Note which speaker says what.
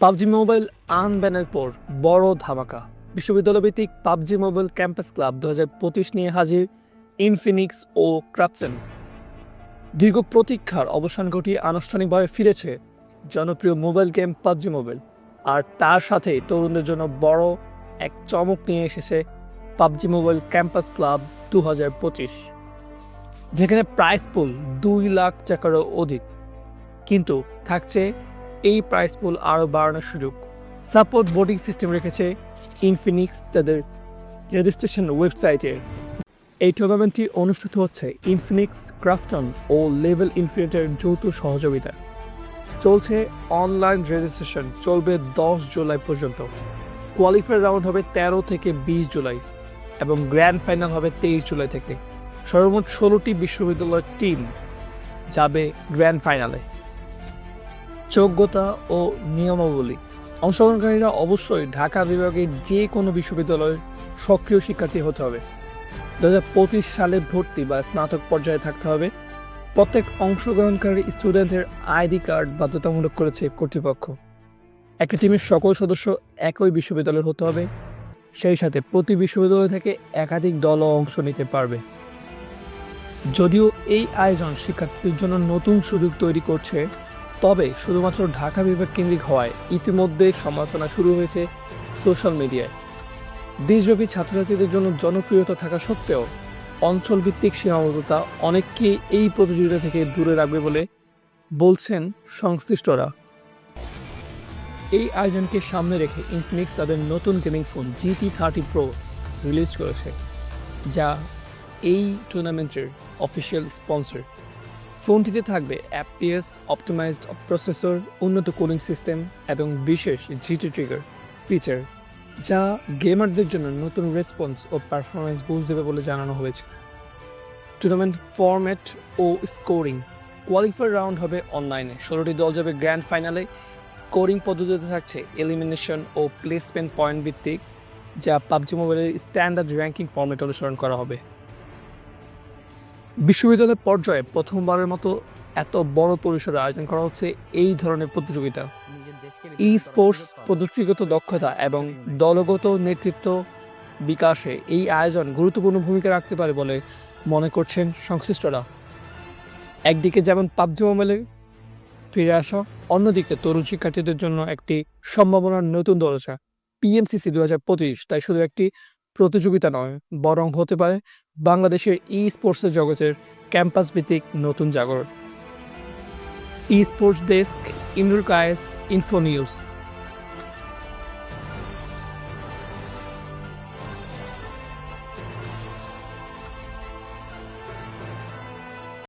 Speaker 1: PUBG mobile আনব্যানের পর বড় ধামাকা। বিশ্ববিদ্যালয় ভিত্তিক পাবজি মোবাইল ক্যাম্পাস ক্লাব 2025 নিয়ে হাজির ইনফিনিক্স ও ক্রাপসেন। দীর্ঘ প্রতীক্ষার অবসান ঘটিয়ে আনুষ্ঠানিকভাবে ফিরেছে জনপ্রিয় মোবাইল গেম পাবজি মোবাইল। আর তার সাথে তরুণদের জন্য বড় এক চমক নিয়ে এসেছে পাবজি মোবাইল ক্যাম্পাস ক্লাব 2025, যেখানে প্রাইস পুল 2 লাখ টাকারও অধিক। কিন্তু থাকছে এই প্রাইস পুল আরও বাড়ানোর সুযোগ। সাপোর্ট বোর্ডিং সিস্টেম রেখেছে ইনফিনিক্স তাদের রেজিস্ট্রেশন ওয়েবসাইটে। এই টুর্নামেন্টটি অনুষ্ঠিত হচ্ছে ইনফিনিক্স, ক্রাফটন ও লেভেল ইনফিনিটের যৌথ সহযোগিতা। চলছে অনলাইন রেজিস্ট্রেশন, চলবে 10 জুলাই পর্যন্ত। কোয়ালিফায়ার রাউন্ড হবে 13 থেকে 20 জুলাই এবং গ্র্যান্ড ফাইনাল হবে 23 জুলাই থেকে। সর্বমোট 16টি বিশ্ববিদ্যালয়ের টিম যাবে গ্র্যান্ড ফাইনালে। যোগ্যতা ও নিয়মাবলী: অংশগ্রহণকারীরা অবশ্যই ঢাকা বিভাগের যে কোনো বিশ্ববিদ্যালয়ের সক্রিয় শিক্ষার্থী হতে হবে। 2025 সালে ভর্তি বা স্নাতক পর্যায়ে থাকতে হবে। প্রত্যেক অংশগ্রহণকারী স্টুডেন্টের আইডি কার্ড বাধ্যতামূলক করেছে কর্তৃপক্ষ। একটা টিমের সকল সদস্য একই বিশ্ববিদ্যালয়ের হতে হবে। সেই সাথে প্রতি বিশ্ববিদ্যালয় থেকে একাধিক দলও অংশ নিতে পারবে। যদিও এই আয়োজন শিক্ষার্থীদের জন্য নতুন সুযোগ তৈরি করছে, তবে শুধুমাত্র ঢাকা বিভাগ কেন্দ্রিক হওয়ায় ইতিমধ্যে সমালোচনা শুরু হয়েছে সোশ্যাল মিডিয়ায়। দেশব্যাপী ছাত্রছাত্রীদের জন্য জনপ্রিয়তা থাকা সত্ত্বেও অঞ্চলভিত্তিক সীমাবদ্ধতা অনেককে এই প্রতিযোগিতা থেকে দূরে রাখবে বলে বলছেন সংশ্লিষ্টরা। এই আয়োজনকে সামনে রেখে ইনফিনিক্স তাদের নতুন gaming phone GT30 Pro release করেছে, যা এই টুর্নামেন্টের অফিসিয়াল স্পন্সর। ফোনটিতে থাকবে FPS অপটিমাইজড প্রসেসর, উন্নত কুলিং সিস্টেম এবং বিশেষ GT ট্রিগার ফিচার, যা গেমারদের জন্য নতুন রেসপন্স ও পারফরমেন্স বুস্ট দেবে বলে জানানো হয়েছে। টুর্নামেন্ট ফরম্যাট ও স্কোরিং: কোয়ালিফায়ার রাউন্ড হবে অনলাইনে, 16টি দল যাবে গ্র্যান্ড ফাইনালে। স্কোরিং পদ্ধতিতে থাকছে এলিমিনেশন ও প্লেসমেন্ট পয়েন্ট ভিত্তিক, যা পাবজি মোবাইলের স্ট্যান্ডার্ড র্যাঙ্কিং ফরম্যাট অনুসরণ করা হবে। বিশ্ববিদ্যালয় পর্যায়ে প্রথমবারের মতো এত বড় পরিসরে আয়োজন করা হচ্ছে এই ধরনের প্রতিযোগিতা। ই স্পোর্টস, প্রযুক্তিগত দক্ষতা এবং দলগত নেতৃত্ব বিকাশে এই আয়োজন গুরুত্বপূর্ণ ভূমিকা রাখতে পারে বলে মনে করছেন সংশ্লিষ্টরা। একদিকে যেমন পাবজি মোবাইলে ফিরে আসা, অন্যদিকে তরুণ শিক্ষার্থীদের জন্য একটি সম্ভাবনার নতুন দরজা। PMCC 2025 তাই শুধু একটি প্রতিযোগিতা নয়, বরং হতে পারে বাংলাদেশের ই স্পোর্টসের জগতের ক্যাম্পাস ভিত্তিক নতুন জাগরণ। ই sports desk, Imrul Kayes, info news.